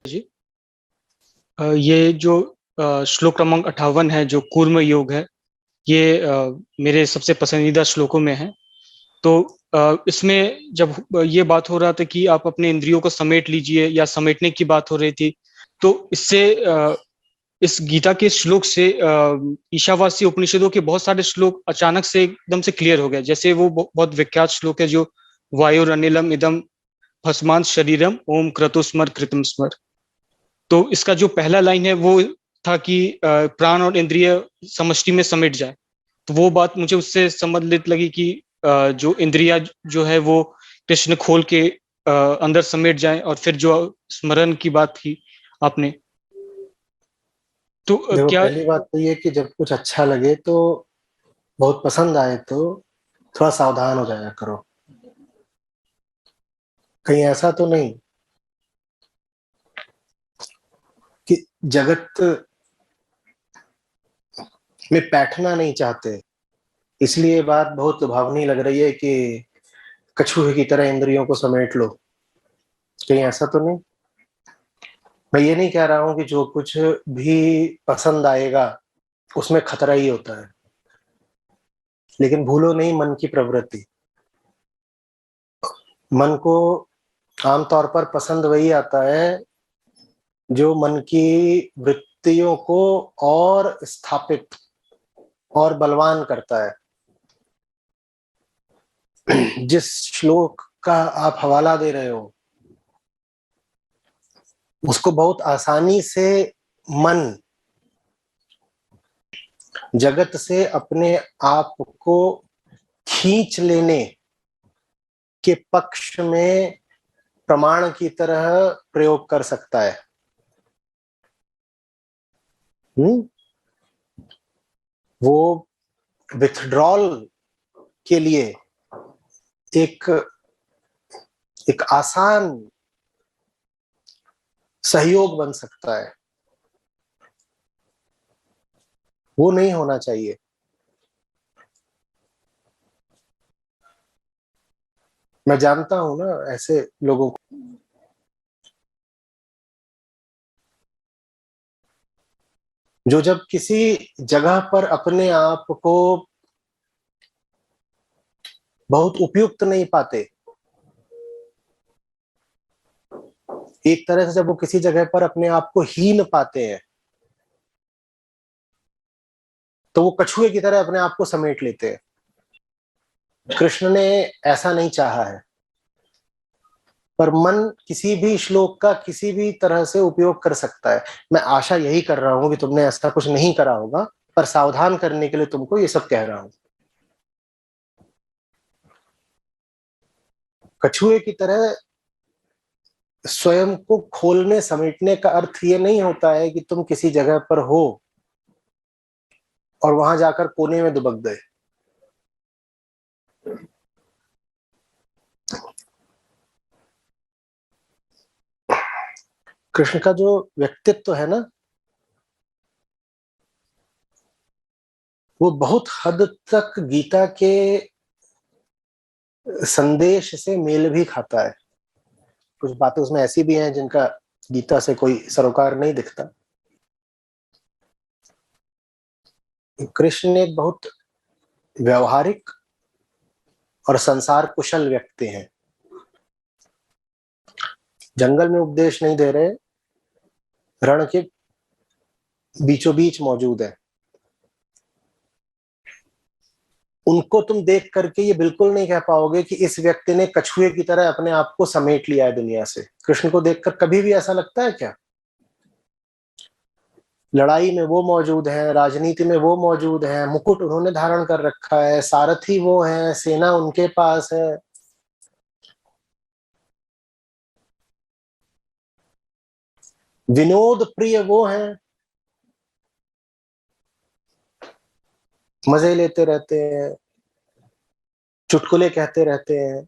जी। ये जो श्लोक क्रमांक 58 है, जो कूर्म योग है, ये मेरे सबसे पसंदीदा श्लोकों में है। तो इसमें जब ये बात हो रहा था कि आप अपने इंद्रियों को समेट लीजिए या समेटने की बात हो रही थी, तो इससे इस गीता के श्लोक से ईशावासी उपनिषदों के बहुत सारे श्लोक अचानक से एकदम से क्लियर हो गए। जैसे वो बहुत विख्यात श्लोक है जो वायुरनिलम इदम भस्मांत शरीरम ओम क्रतुस्मर कृतम स्मर। तो इसका जो पहला लाइन है वो था कि प्राण और इंद्रिय समष्टि में समेट जाए। तो वो बात मुझे उससे संबंधित लगी कि जो इंद्रिया जो है वो कृष्ण खोल के अंदर समेट जाए। और फिर जो स्मरण की बात की आपने, तो देखो, क्या पहली बात तो ये कि जब कुछ अच्छा लगे तो बहुत पसंद आए तो थोड़ा सावधान हो जाया करो। कहीं ऐसा तो नहीं कि जगत में बैठना नहीं चाहते, इसलिए बात बहुत लुभावनी लग रही है कि कछुए की तरह इंद्रियों को समेट लो। कहीं ऐसा तो नहीं। मैं ये नहीं कह रहा हूं कि जो कुछ भी पसंद आएगा उसमें खतरा ही होता है, लेकिन भूलो नहीं मन की प्रवृत्ति। मन को आमतौर पर पसंद वही आता है जो मन की वृत्तियों को और स्थापित और बलवान करता है। जिस श्लोक का आप हवाला दे रहे हो उसको बहुत आसानी से मन जगत से अपने आप को खींच लेने के पक्ष में प्रमाण की तरह प्रयोग कर सकता है। वो विथड्रॉल के लिए एक एक आसान सहयोग बन सकता है। वो नहीं होना चाहिए। मैं जानता हूं ना ऐसे लोगों को जो जब किसी जगह पर अपने आप को बहुत उपयुक्त नहीं पाते, एक तरह से जब वो किसी जगह पर अपने आप को हीन पाते हैं तो वो कछुए की तरह अपने आप को समेट लेते हैं। कृष्ण ने ऐसा नहीं चाहा है, पर मन किसी भी श्लोक का किसी भी तरह से उपयोग कर सकता है। मैं आशा यही कर रहा हूं कि तुमने ऐसा कुछ नहीं करा होगा, पर सावधान करने के लिए तुमको ये सब कह रहा हूं। कछुए की तरह स्वयं को खोलने समेटने का अर्थ ये नहीं होता है कि तुम किसी जगह पर हो और वहां जाकर कोने में दुबक गए। कृष्ण का जो व्यक्तित्व है ना, वो बहुत हद तक गीता के संदेश से मेल भी खाता है। कुछ बातें उसमें ऐसी भी हैं जिनका गीता से कोई सरोकार नहीं दिखता। कृष्ण एक बहुत व्यवहारिक और संसार कुशल व्यक्ति हैं। जंगल में उपदेश नहीं दे रहे, रण के बीचों बीच मौजूद है। उनको तुम देख करके ये बिल्कुल नहीं कह पाओगे कि इस व्यक्ति ने कछुए की तरह अपने आप को समेट लिया है दुनिया से। कृष्ण को देखकर कभी भी ऐसा लगता है क्या? लड़ाई में वो मौजूद है, राजनीति में वो मौजूद है, मुकुट उन्होंने धारण कर रखा है, सारथी वो है, सेना उनके पास है। विनोद प्रिय वो हैं, मजे लेते रहते हैं, चुटकुले कहते रहते हैं।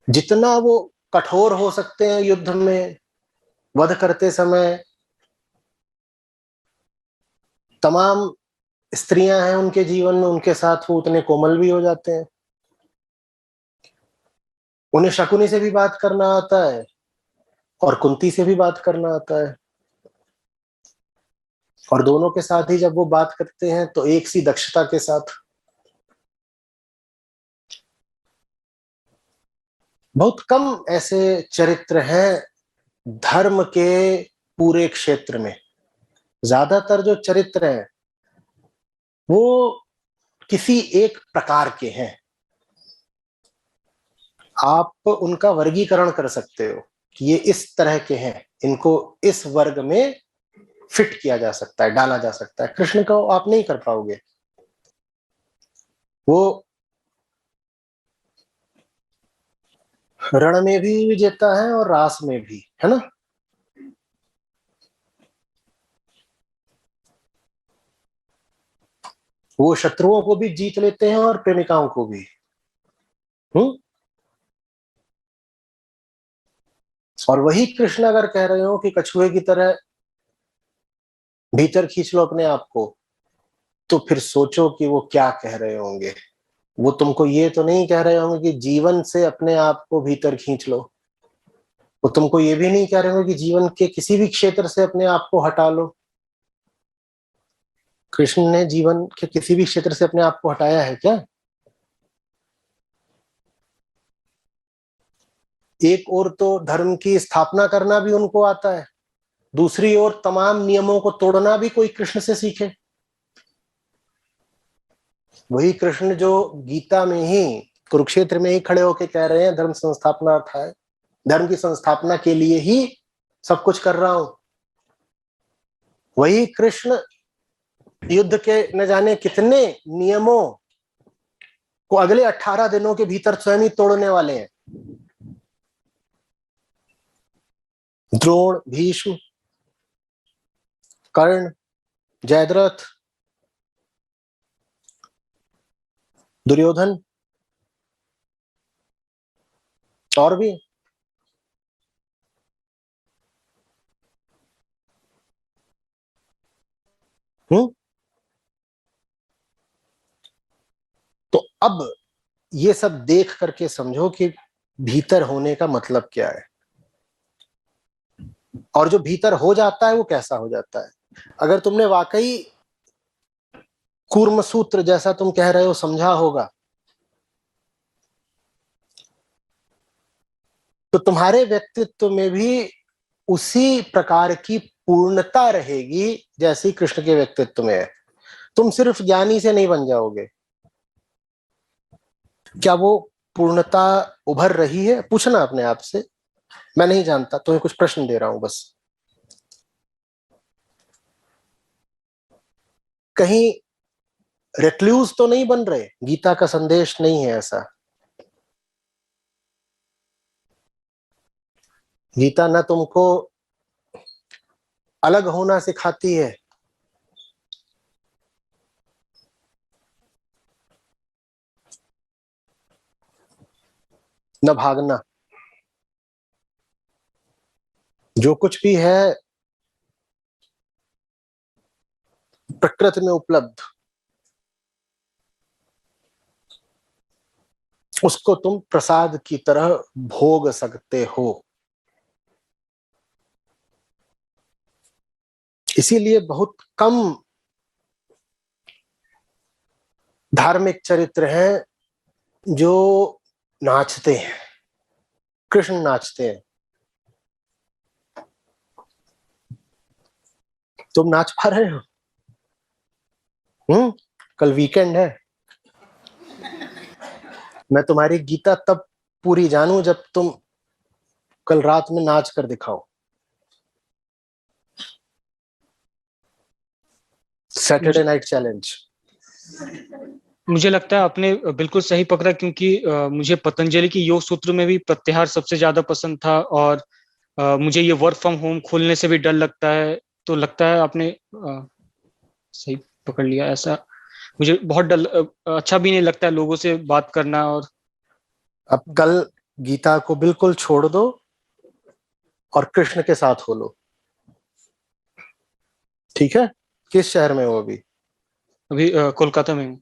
जितना वो कठोर हो सकते हैं युद्ध में, वध करते समय तमाम स्त्रियां हैं उनके जीवन में, उनके साथ वो उतने कोमल भी हो जाते हैं। उन्हें शकुनी से भी बात करना आता है और कुंती से भी बात करना आता है, और दोनों के साथ ही जब वो बात करते हैं तो एक सी दक्षता के साथ। बहुत कम ऐसे चरित्र हैं धर्म के पूरे क्षेत्र में। ज्यादातर जो चरित्र हैं वो किसी एक प्रकार के हैं। आप उनका वर्गीकरण कर सकते हो कि ये इस तरह के हैं, इनको इस वर्ग में फिट किया जा सकता है, डाला जा सकता है। कृष्ण को आप नहीं कर पाओगे। वो रण में भी विजेता है और रास में भी, है ना। वो शत्रुओं को भी जीत लेते हैं और प्रेमिकाओं को भी। हम्म। और वही कृष्ण अगर कह रहे हो कि कछुए की तरह भीतर खींच लो अपने आप को, तो फिर सोचो कि वो क्या कह रहे होंगे। वो तुमको ये तो नहीं कह रहे होंगे कि जीवन से अपने आप को भीतर खींच लो। वो तुमको ये भी नहीं कह रहे होंगे कि जीवन के किसी भी क्षेत्र से अपने आप को हटा लो। कृष्ण ने जीवन के किसी भी क्षेत्र से अपने आप को हटाया है क्या? एक ओर तो धर्म की स्थापना करना भी उनको आता है, दूसरी ओर तमाम नियमों को तोड़ना भी कोई कृष्ण से सीखे। वही कृष्ण जो गीता में ही, कुरुक्षेत्र में ही खड़े होके कह रहे हैं धर्म संस्थापना था, धर्म की संस्थापना के लिए ही सब कुछ कर रहा हूं। वही कृष्ण युद्ध के न जाने कितने नियमों को अगले 18 दिनों के भीतर स्वयं ही तोड़ने वाले हैं। द्रोण, भीष्म, कर्ण, जयद्रथ, दुर्योधन और भी। हम्म। तो अब ये सब देख करके समझो कि भीतर होने का मतलब क्या है, और जो भीतर हो जाता है वो कैसा हो जाता है। अगर तुमने वाकई कूर्म सूत्र जैसा तुम कह रहे हो समझा होगा, तो तुम्हारे व्यक्तित्व में भी उसी प्रकार की पूर्णता रहेगी जैसी कृष्ण के व्यक्तित्व में है। तुम सिर्फ ज्ञानी से नहीं बन जाओगे। क्या वो पूर्णता उभर रही है? पूछना अपने आप से। मैं नहीं जानता, तुम्हें कुछ प्रश्न दे रहा हूं बस। कहीं रेक्लूज तो नहीं बन रहे? गीता का संदेश नहीं है ऐसा। गीता न तुमको अलग होना सिखाती है, न भागना। जो कुछ भी है प्रकृति में उपलब्ध, उसको तुम प्रसाद की तरह भोग सकते हो। इसीलिए बहुत कम धार्मिक चरित्र हैं जो नाचते हैं। कृष्ण नाचते हैं। तुम नाच पा रहे हो? कल वीकेंड है। मैं तुम्हारी गीता तब पूरी जानूं जब तुम कल रात में नाच कर दिखाओ। Saturday night challenge. मुझे लगता है आपने बिल्कुल सही पकड़ा, क्योंकि मुझे पतंजलि की योग सूत्र में भी प्रत्याहार सबसे ज्यादा पसंद था, और मुझे ये वर्क फ्रॉम होम खोलने से भी डर लगता है। तो लगता है आपने सही पकड़ लिया ऐसा। मुझे बहुत डर, अच्छा भी नहीं लगता है लोगों से बात करना। और अब कल गीता को बिल्कुल छोड़ दो और कृष्ण के साथ हो लो। ठीक है? किस शहर में हो अभी? अभी कोलकाता में हूँ।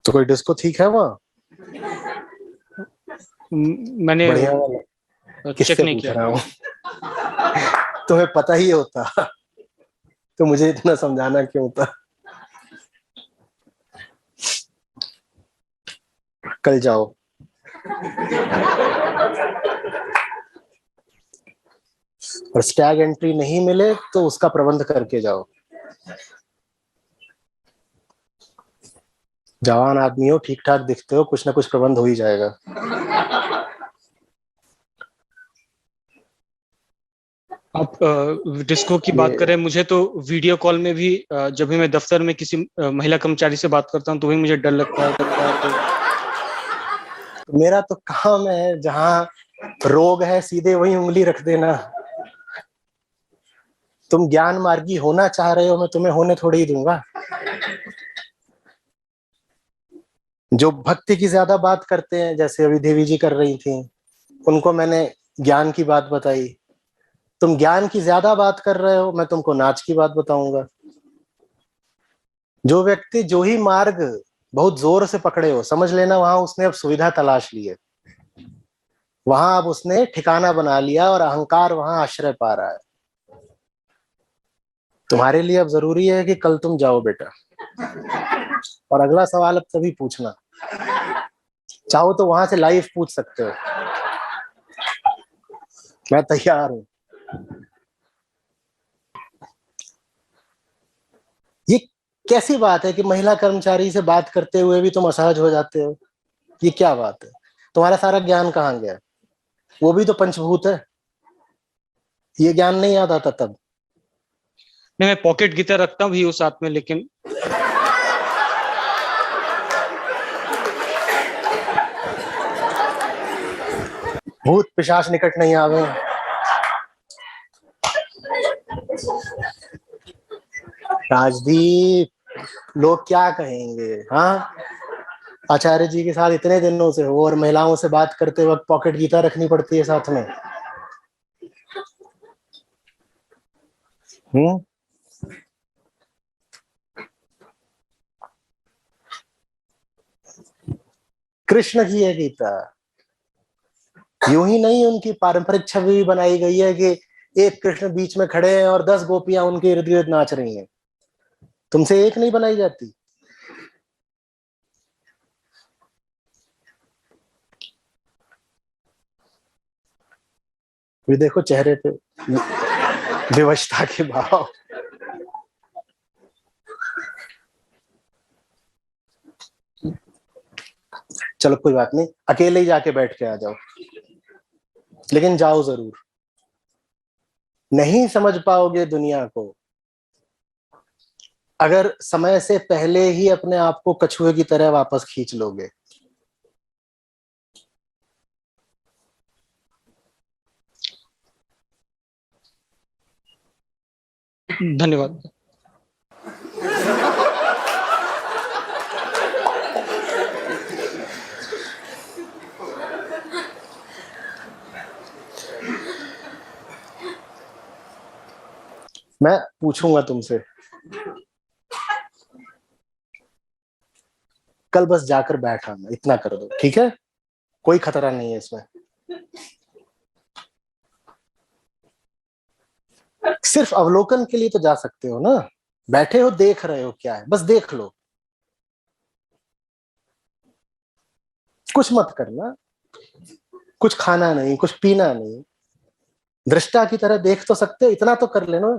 तो कोई डिस्को ठीक है वहाँ? मैंने बढ़िया वाला? चेक किससे नहीं पूछ किया। रहा हूँ? तुम्हें पता ही होता तो मुझे इतना समझाना क्यों था? कल जाओ। और स्टैग एंट्री नहीं मिले तो उसका प्रबंध करके जाओ। जवान आदमी हो, ठीक ठाक दिखते हो, कुछ ना कुछ प्रबंध हो ही जाएगा। आप डिस्को की बात करें, मुझे तो वीडियो कॉल में भी जब भी मैं दफ्तर में किसी महिला कर्मचारी से बात करता हूँ तो भी मुझे डर लगता है। तो मेरा तो काम है, जहां रोग है सीधे वही उंगली रख देना। तुम ज्ञान मार्गी होना चाह रहे हो, मैं तुम्हें होने थोड़ी ही दूंगा। जो भक्ति की ज्यादा बात करते हैं, जैसे अभी देवी जी कर रही थी, उनको मैंने ज्ञान की बात बताई। तुम ज्ञान की ज्यादा बात कर रहे हो, मैं तुमको नाच की बात बताऊंगा। जो व्यक्ति जो ही मार्ग बहुत जोर से पकड़े हो, समझ लेना वहां उसने अब सुविधा तलाश ली है। वहां अब उसने ठिकाना बना लिया और अहंकार वहां आश्रय पा रहा है। तुम्हारे लिए अब जरूरी है कि कल तुम जाओ बेटा। और अगला सवाल अब तभी पूछना, चाहो तो वहां से लाइव पूछ सकते हो, मैं तैयार हूं। ये कैसी बात है कि महिला कर्मचारी से बात करते हुए भी तुम असहज हो जाते हो? ये क्या बात है? तुम्हारा सारा ज्ञान कहाँ गया? वो भी तो पंचभूत है। ये ज्ञान नहीं याद आता तब? नहीं, मैं पॉकेट गिटार रखता भी हूँ साथ में, लेकिन भूत पिशाच निकट नहीं आवे। राजदीप, लोग क्या कहेंगे? हाँ, आचार्य जी के साथ इतने दिनों से हो और महिलाओं से बात करते वक्त पॉकेट गीता रखनी पड़ती है साथ में। हम्म। कृष्ण की है गीता। यूं ही नहीं, उनकी पारंपरिक छवि भी बनाई गई है कि एक कृष्ण बीच में खड़े हैं और 10 गोपियां उनके इर्द गिर्द नाच रही हैं। तुमसे एक नहीं बनाई जाती? भी देखो चेहरे पे विवशता के भाव। चलो कोई बात नहीं, अकेले ही जाके बैठ के आ जाओ, लेकिन जाओ जरूर। नहीं समझ पाओगे दुनिया को अगर समय से पहले ही अपने आप को कछुए की तरह वापस खींच लोगे। धन्यवाद। मैं पूछूंगा तुमसे, कल बस जाकर बैठ आना, इतना कर दो, ठीक है? कोई खतरा नहीं है इसमें। सिर्फ अवलोकन के लिए तो जा सकते हो ना। बैठे हो, देख रहे हो क्या है, बस देख लो। कुछ मत करना, कुछ खाना नहीं, कुछ पीना नहीं, दृष्टा की तरह देख तो सकते हो, इतना तो कर लेना।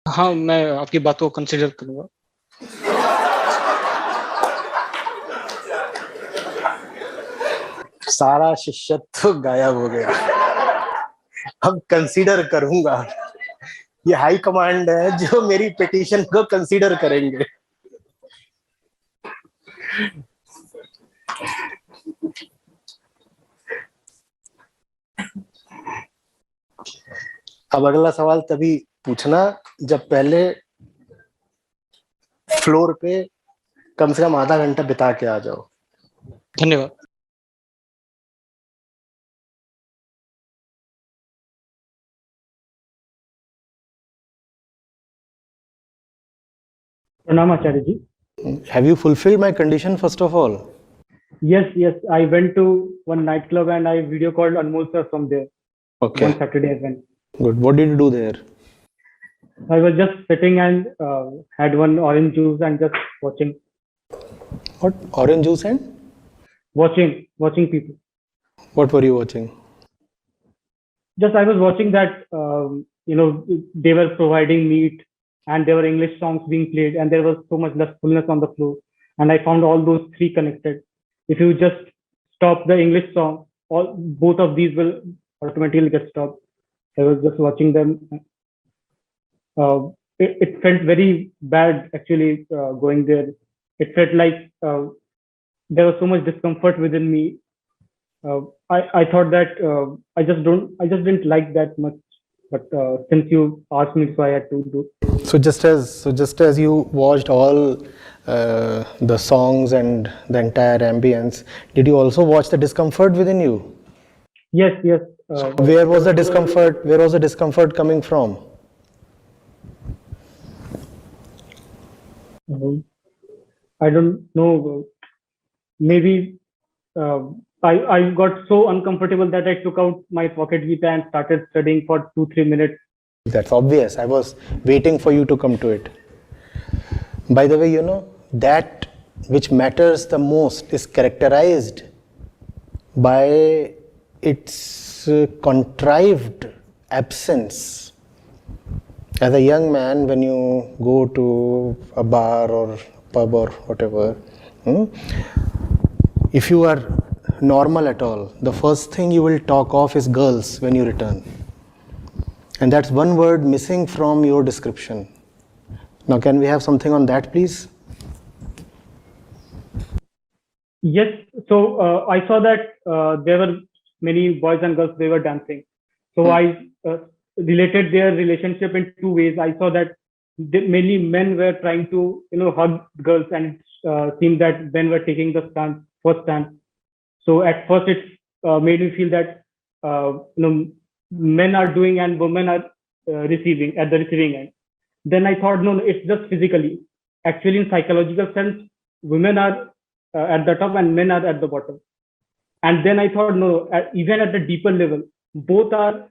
हाँ, मैं आपकी बात को कंसिडर करूंगा। सारा शिष्यत्व गायब हो गया। अब कंसीडर करूंगा। ये हाई कमांड है जो मेरी पिटीशन को कंसीडर करेंगे। अब अगला सवाल तभी पूछना जब पहले फ्लोर पे कम से कम आधा घंटा बिता के आ जाओ। धन्यवाद। Pranam Acharya ji. Have you fulfilled my condition first of all? Yes, yes. I went to one nightclub and I video called Anmol sir from there. Okay. One Saturday I went. Good. What did you do there? I was just sitting and had one orange juice and just watching. What? Orange juice and? Watching people. What were you watching? Just I was watching that, they were providing meat and there were English songs being played and there was so much lustfulness on the floor. And I found all those three connected. If you just stop the English song, both of these will automatically get stopped. I was just watching them. It felt very bad actually going there. It felt like there was so much discomfort within me. I thought that I just didn't like that much. But since you asked me, so I had to do. So just as you watched all the songs and the entire ambience, did you also watch the discomfort within you? Yes. Where was the discomfort? Where was the discomfort coming from? I don't know. Maybe I got so uncomfortable that I took out my pocket Vita and started studying for 2-3 minutes. That's obvious. I was waiting for you to come to it. By the way, that which matters the most is characterized by its contrived absence. As a young man, when you go to a bar or pub or whatever, if you are normal at all, the first thing you will talk of is girls when you return. And that's one word missing from your description. Now, can we have something on that, please? Yes. So I saw that there were many boys and girls, they were dancing. So I related their relationship in two ways. I saw that many men were trying to, hug girls, and it seemed that men were taking the first stance. So at first it made me feel that, men are doing and women are receiving at the receiving end. Then I thought, no, it's just physically. Actually, in psychological sense, women are at the top and men are at the bottom. And then I thought, no, even at the deeper level, both are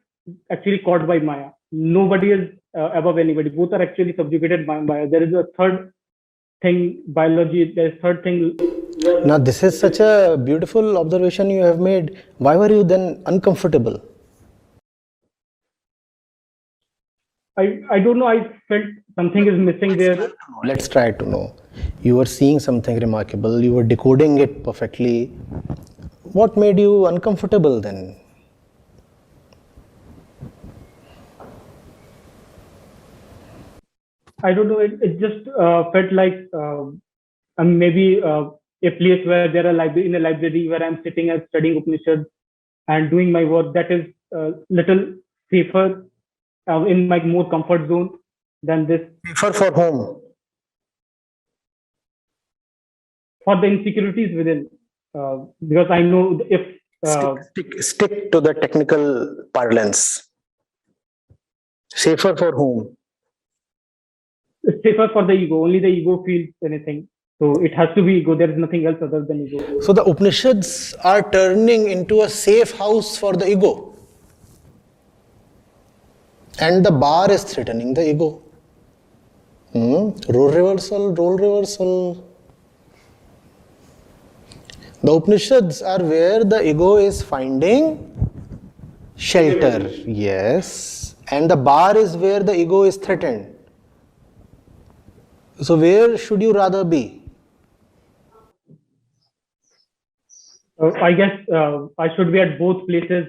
actually caught by Maya. Nobody is above anybody. Both are actually subjugated by Maya. There is a third thing, biology, there's third thing. Now, this is such a beautiful observation you have made. Why were you then uncomfortable? I don't know. I felt something is missing there. Let's try to know. You were seeing something remarkable. You were decoding it perfectly. What made you uncomfortable then? I don't know. It just felt like maybe a place where there are in a library where I'm sitting and studying Upanishads and doing my work. That is little safer in my more comfort zone than this. Safer for whom? For the insecurities within, because I know if stick to the technical parlance. Safer for whom? It's safer for the ego. Only the ego feels anything. So it has to be ego. There is nothing else other than ego. So the Upanishads are turning into a safe house for the ego. And the bar is threatening the ego. Role reversal. The Upanishads are where the ego is finding shelter. Yes. And the bar is where the ego is threatened. So where should you rather be? I guess I should be at both places.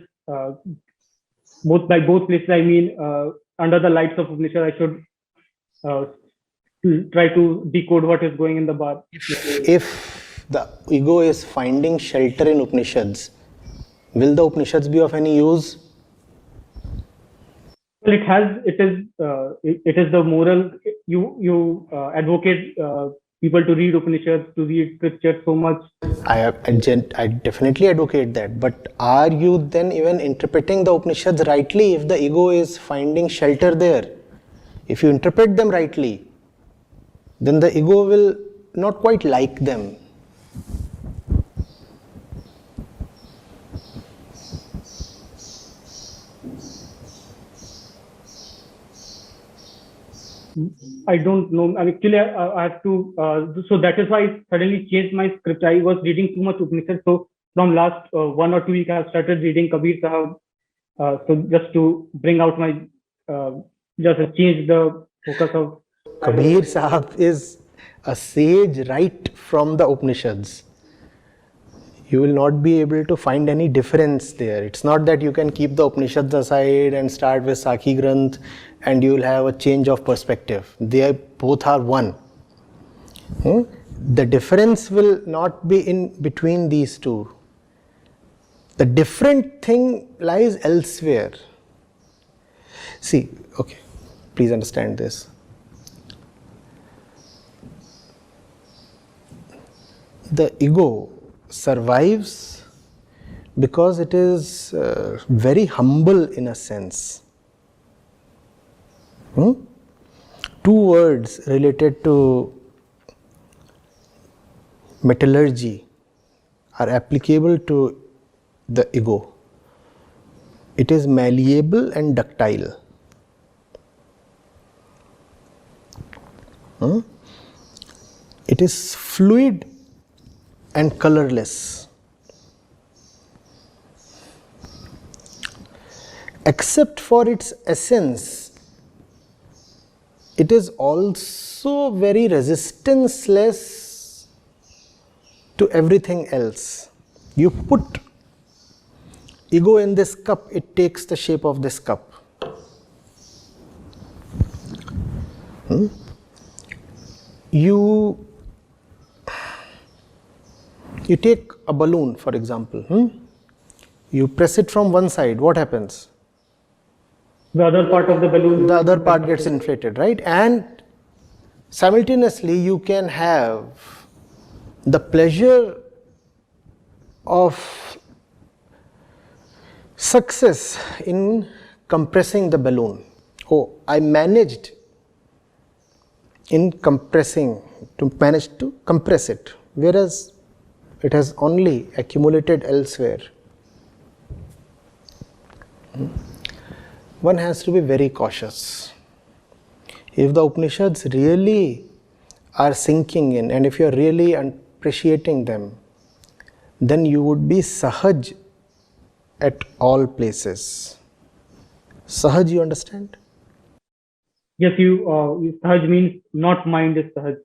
By both places, I mean under the lights of Upanishad, I should try to decode what is going in the bar. If the ego is finding shelter in Upanishads, will the Upanishads be of any use? Well, it is the moral. You advocate people to read Upanishads, to read scripture so much. I definitely advocate that. But are you then even interpreting the Upanishads rightly if the ego is finding shelter there? If you interpret them rightly, then the ego will not quite like them. I don't know. Actually, I have to. So that is why I suddenly changed my script. I was reading too much Upanishad. So from last 1 or 2 weeks, I have started reading Kabir Sahab. So just to bring out my, just change the focus of. Kabir Sahab is a sage right from the Upanishads. You will not be able to find any difference there. It's not that you can keep the Upanishads aside and start with Sakhi Granth and you will have a change of perspective. They both are one. The difference will not be in between these two. The different thing lies elsewhere. See, okay, please understand this. The ego survives because it is very humble in a sense. Two words related to metallurgy are applicable to the ego. It is malleable and ductile. It is fluid and colorless. Except for its essence, it is also very resistanceless to everything else. You put ego in this cup, it takes the shape of this cup. You take a balloon, for example. You press it from one side, what happens? The other part of the balloon. The other part gets inflated, right? And simultaneously, you can have the pleasure of success in compressing the balloon. Oh, I managed in manage to compress it, whereas it has only accumulated elsewhere. One has to be very cautious. If the Upanishads really are sinking in, and if you are really appreciating them, then you would be sahaj at all places. Sahaj, you understand? Yes, sahaj means not mind is sahaj.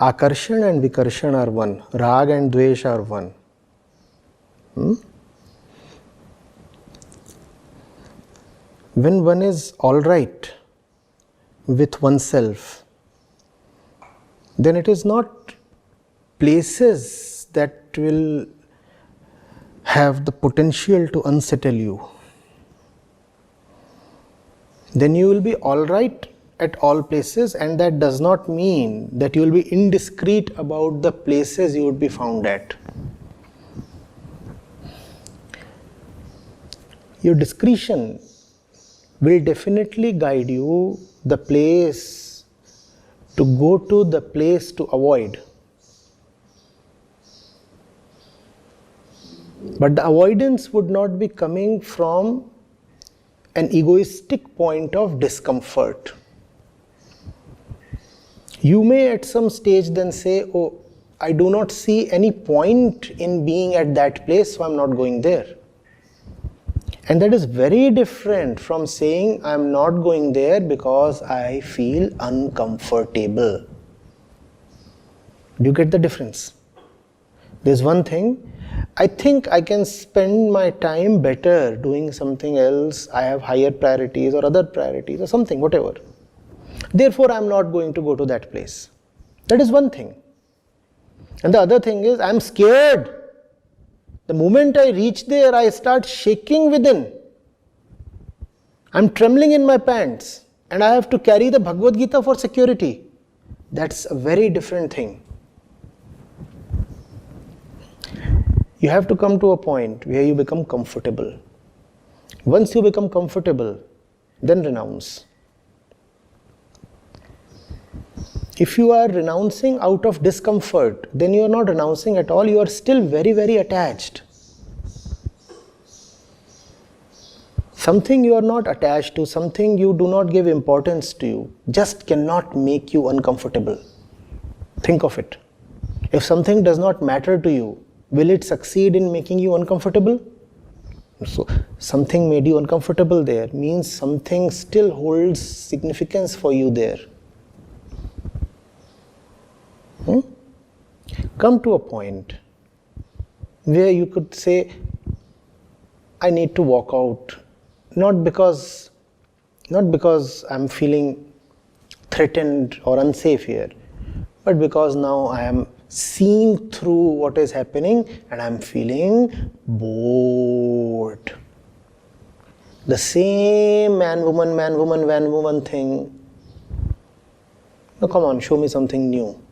Akarshan and Vikarshan are one. Rag and Dvesh are one. When one is all right with oneself, then it is not places that will have the potential to unsettle you. Then you will be all right at all places, and that does not mean that you will be indiscreet about the places you would be found at. Your discretion will definitely guide you the place to go to, the place to avoid. But the avoidance would not be coming from an egoistic point of discomfort. You may at some stage then say, oh, I do not see any point in being at that place, so I'm not going there. And that is very different from saying I'm not going there because I feel uncomfortable. Do you get the difference? There's one thing, I think I can spend my time better doing something else, I have higher priorities or other priorities or something, whatever. Therefore, I'm not going to go to that place. That is one thing. And the other thing is, I'm scared. The moment I reach there, I start shaking within. I'm trembling in my pants and I have to carry the Bhagavad Gita for security. That's a very different thing. You have to come to a point where you become comfortable. Once you become comfortable, then renounce. If you are renouncing out of discomfort, then you are not renouncing at all, you are still very, very attached. Something you are not attached to, something you do not give importance to, just cannot make you uncomfortable. Think of it. If something does not matter to you, will it succeed in making you uncomfortable? So, something made you uncomfortable there, means something still holds significance for you there. Come to a point where you could say, I need to walk out, not because I'm feeling threatened or unsafe here, but because now I am seeing through what is happening and I am feeling bored. The same man woman thing. Now come on, show me something new.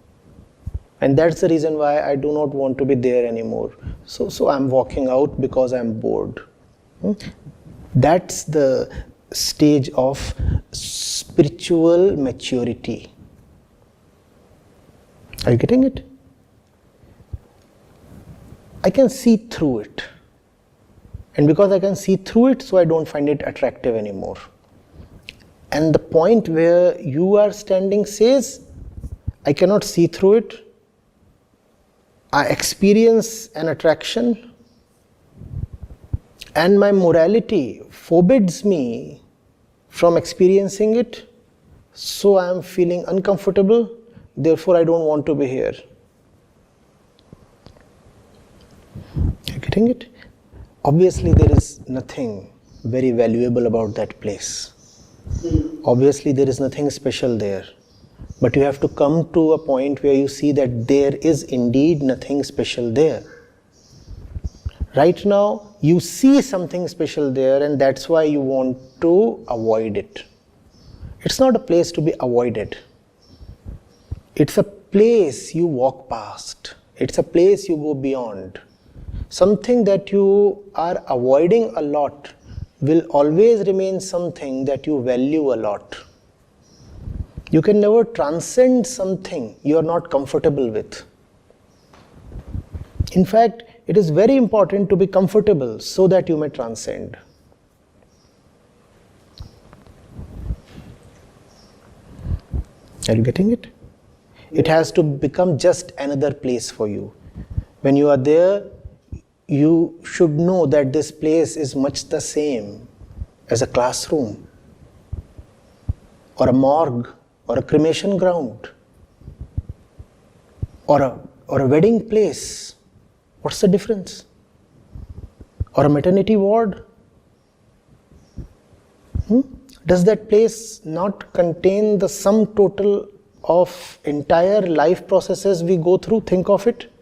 And that's the reason why I do not want to be there anymore. So I'm walking out because I'm bored. That's the stage of spiritual maturity. Are you getting it? I can see through it. And because I can see through it, so I don't find it attractive anymore. And the point where you are standing says, I cannot see through it. I experience an attraction, and my morality forbids me from experiencing it, so I am feeling uncomfortable, therefore I don't want to be here. You're getting it? Obviously there is nothing very valuable about that place. Obviously there is nothing special there. But you have to come to a point where you see that there is indeed nothing special there. Right now, you see something special there, and that's why you want to avoid it. It's not a place to be avoided. It's a place you walk past. It's a place you go beyond. Something that you are avoiding a lot will always remain something that you value a lot. You can never transcend something you are not comfortable with. In fact, it is very important to be comfortable so that you may transcend. Are you getting it? It has to become just another place for you. When you are there, you should know that this place is much the same as a classroom or a morgue, or a cremation ground, or a wedding place. What's the difference? Or a maternity ward? Does that place not contain the sum total of entire life processes we go through? Think of it.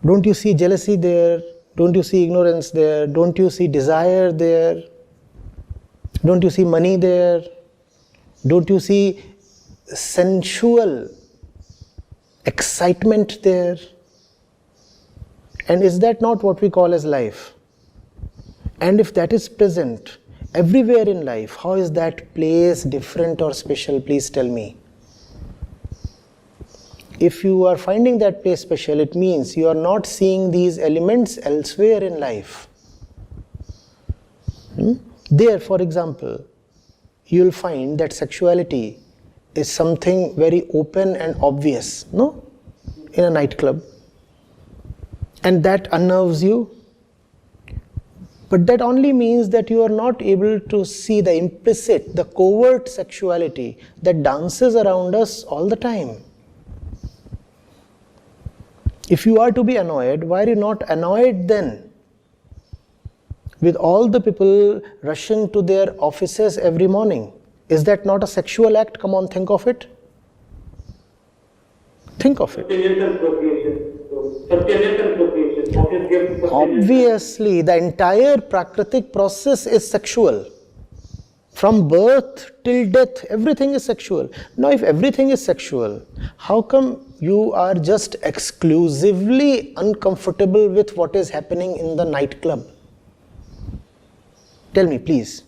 Don't you see jealousy there? Don't you see ignorance there? Don't you see desire there? Don't you see money there? Don't you see sensual excitement there? And is that not what we call as life? And if that is present everywhere in life, how is that place different or special? Please tell me. If you are finding that place special, it means you are not seeing these elements elsewhere in life. There, for example, you will find that sexuality is something very open and obvious, no? In a nightclub. And that unnerves you. But that only means that you are not able to see the implicit, the covert sexuality that dances around us all the time. If you are to be annoyed, why are you not annoyed then? With all the people rushing to their offices every morning. Is that not a sexual act? Come on, think of it. Think of it. Obviously, the entire Prakritic process is sexual. From birth till death, everything is sexual. Now, if everything is sexual, how come you are just exclusively uncomfortable with what is happening in the nightclub? Tell me, please.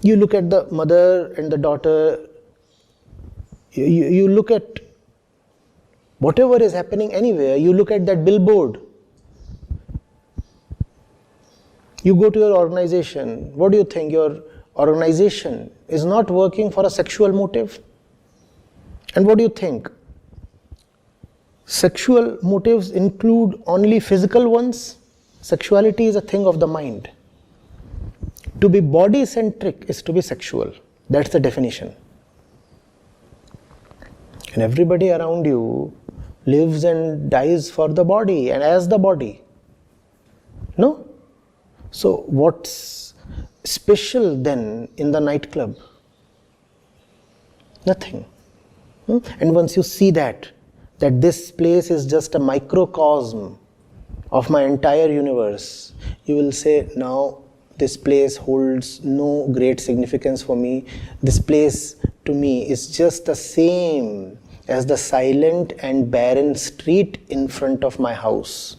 You look at the mother and the daughter You look at whatever is happening anywhere, you look at that billboard. You go to your organization, what do you think? Your organization is not working for a sexual motive? And what do you think? Sexual motives include only physical ones? Sexuality is a thing of the mind. To be body-centric is to be sexual. That's the definition. And everybody around you lives and dies for the body and as the body. No? So what's special then in the nightclub? Nothing. And once you see that this place is just a microcosm of my entire universe, you will say, now this place holds no great significance for me. This place to me is just the same as the silent and barren street in front of my house.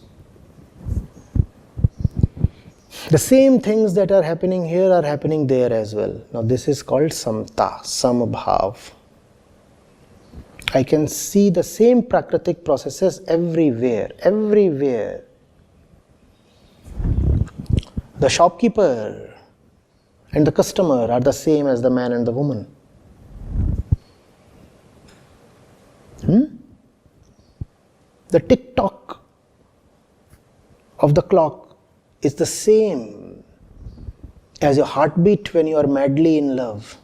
The same things that are happening here are happening there as well. Now this is called samta, samabhav. I can see the same prakritic processes everywhere, everywhere. The shopkeeper and the customer are the same as the man and the woman. The tick-tock of the clock is the same as your heartbeat when you are madly in love.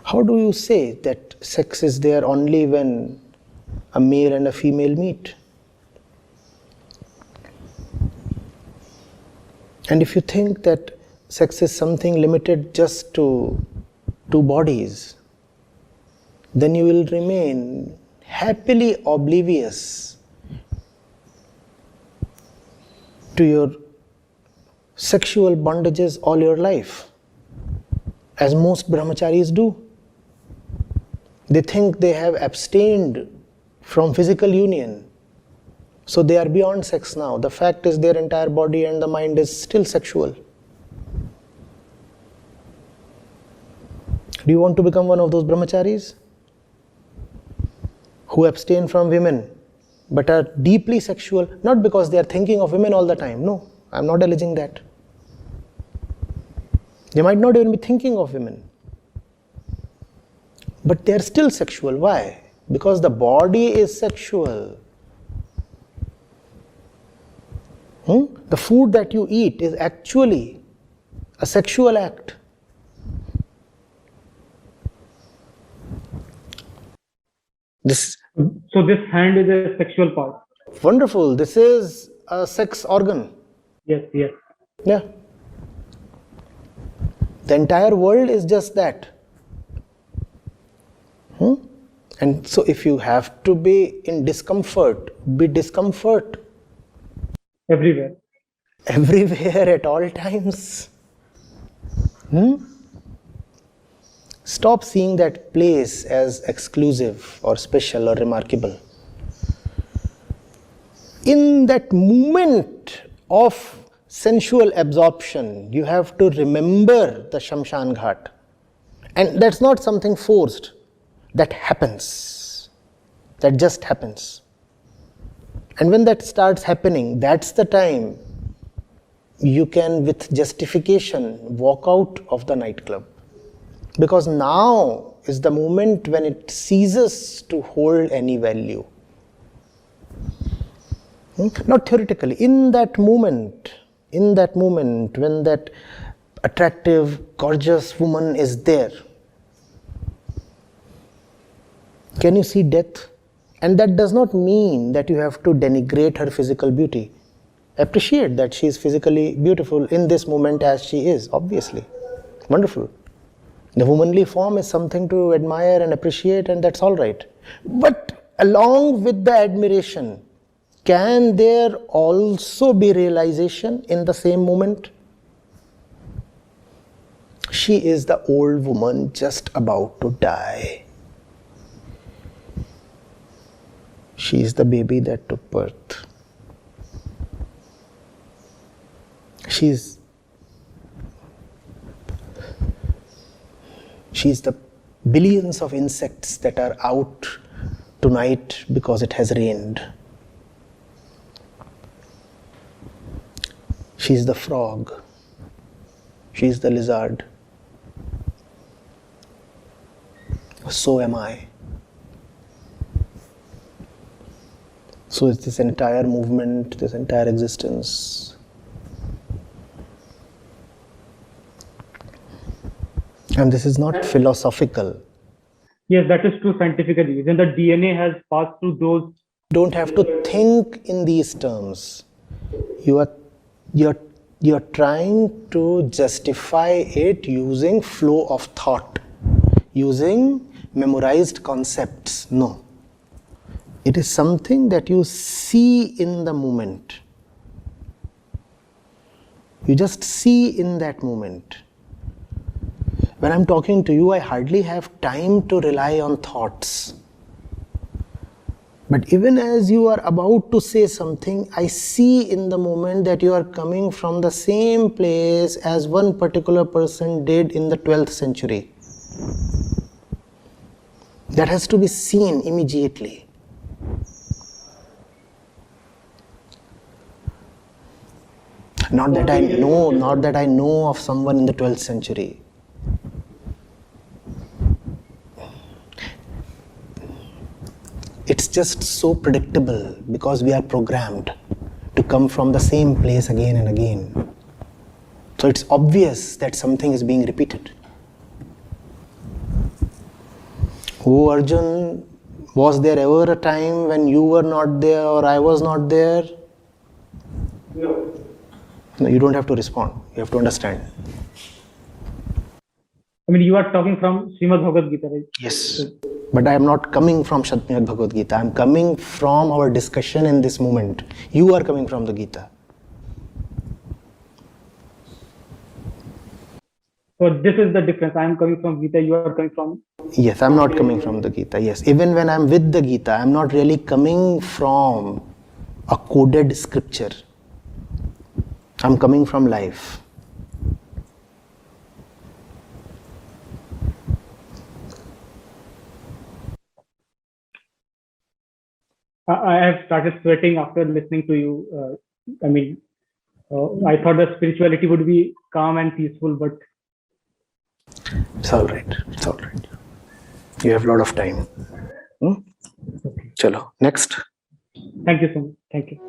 How do you say that sex is there only when a male and a female meet? And if you think that sex is something limited just to two bodies, then you will remain happily oblivious to your sexual bondages all your life, as most brahmacharis do. They think they have abstained from physical union, so they are beyond sex now. The fact is their entire body and the mind is still sexual. Do you want to become one of those brahmacharis who abstain from women but are deeply sexual, not because they are thinking of women all the time? No, I am not alleging that. They might not even be thinking of women, but they are still sexual. Why? Because the body is sexual. The food that you eat is actually a sexual act. So this hand is a sexual part. Wonderful. This is a sex organ. Yes. Yeah. The entire world is just that. And so if you have to be in discomfort, be discomfort. Everywhere. Everywhere at all times. Stop seeing that place as exclusive or special or remarkable. In that moment of sensual absorption, you have to remember the Shamshan Ghat. And that's not something forced. That happens. That just happens. And when that starts happening, that's the time you can, with justification, walk out of the nightclub. Because now is the moment when it ceases to hold any value. Not theoretically, in that moment when that attractive, gorgeous woman is there, can you see death? And that does not mean that you have to denigrate her physical beauty. Appreciate that she is physically beautiful in this moment as she is, obviously. Wonderful. The womanly form is something to admire and appreciate, and that's all right. But along with the admiration, can there also be realization in the same moment? She is the old woman just about to die. She is the baby that took birth. She's the billions of insects that are out tonight because it has rained. She's the frog. She's the lizard. So am I. So is this entire movement, this entire existence. And this is not philosophical. Yes, that is true scientifically. When the DNA has passed through those. Don't have to think in these terms. You're trying to justify it using flow of thought, using memorized concepts. No. It is something that you see in the moment. You just see in that moment. When I'm talking to you, I hardly have time to rely on thoughts. But even as you are about to say something, I see in the moment that you are coming from the same place as one particular person did in the 12th century. That has to be seen immediately. Not that I know of someone in the 12th century. It's just so predictable because we are programmed to come from the same place again and again. So it's obvious that something is being repeated. Oh Arjun, was there ever a time when you were not there or I was not there? No. No, you don't have to respond. You have to understand. I mean, you are talking from Srimad Bhagavad Gita, right? Yes. But I am not coming from Srimad Bhagavad Gita. I am coming from our discussion in this moment. You are coming from the Gita. So this is the difference. I am coming from Gita, you are coming from. Yes, I am not coming from the Gita. Yes, even when I am with the Gita, I am not really coming from a coded scripture. I am coming from life. I have started sweating after listening to you. I thought that spirituality would be calm and peaceful, but it's all right. It's all right. You have a lot of time. Okay. Chalo, next. Thank you so much. Thank you.